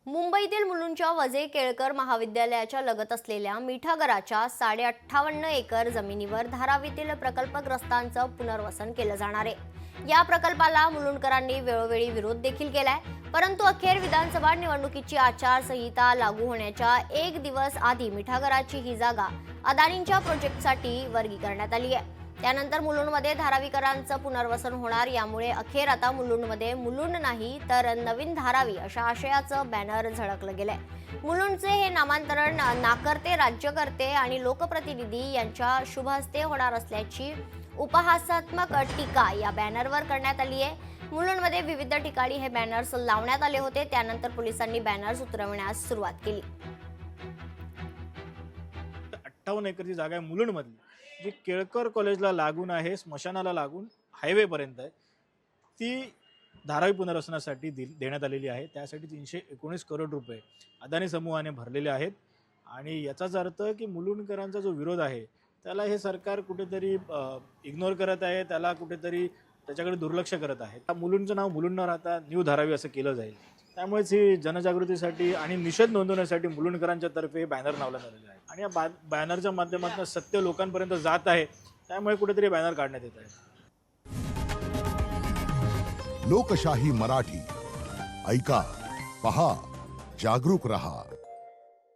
मुंबईतील मुलुंडच्या वजे केळकर महाविद्यालयाच्या लगत असलेल्या मिठागराच्या 58.5 एकर जमिनीवर धारावीतील प्रकल्पग्रस्तांचं पुनर्वसन केलं जाणार आहे। या प्रकल्पाला मुलुंडकरांनी वेळोवेळी विरोध देखील केलाय, परंतु अखेर विधानसभा निवडणुकीची आचारसंहिता लागू होण्याच्या एक दिवस आधी मिठागराची ही जागा अदानींच्या प्रोजेक्टसाठी वर्गी करण्यात आली आहे। त्यानंतर मुलुंडमध्ये धारावीकरांचं पुनर्वसन होणार। यामुळे अखेर आता मुलुंडमध्ये मुलुंड नाही तर नवीन धारावी अशा आशयाचं बॅनर झळकलं गेलंय। मुलुंडचे हे नामांतरण नाकर्ते राज्यकर्ते आणि लोकप्रतिनिधी यांच्या शुभ हस्ते होणार असल्याची उपहासात्मक टीका या बॅनरवर करण्यात आली आहे। मुलुंडमध्ये विविध ठिकाणी हे बॅनर्स लावण्यात आले होते, त्यानंतर पोलिसांनी बॅनर्स उतरवण्यास सुरुवात केली। 58 एकरची जागा आहे मुलुंडमधली, जी केळकर कॉलेजला लागून आहे, स्मशानाला लागून हायवे पर्यंत आहे। ती धारावी पुनर्वसनासाठी देण्यात आलेली आहे। त्यासाठी 319 करोड रुपये अदानी समूहाने भरलेले आहेत। आणि याचाच अर्थ की मुलुंडकरांचा जो विरोध आहे त्याला हे सरकार कुठेतरी इग्नोर करत आहे, त्याला कुठेतरी त्याच्याकडे दुर्लक्ष करत आहे। मुलुंडचं नाव मुलुंड न राहता न्यू धारावी असं केलं जाईल। त्यामुळेच ही जनजागृतीसाठी आणि निषेध नोंदवण्यासाठी मुलुंडकरांच्या तर्फे बॅनर लावण्यात आलेले आहे आणि या बॅनरच्या माध्यमातून सत्य लोकांपर्यंत जात आहे। त्यामुळे कुठेतरी बॅनर काढण्यात येत आहे। लोकशाही मराठी ऐका, पहा, जागरूक रहा।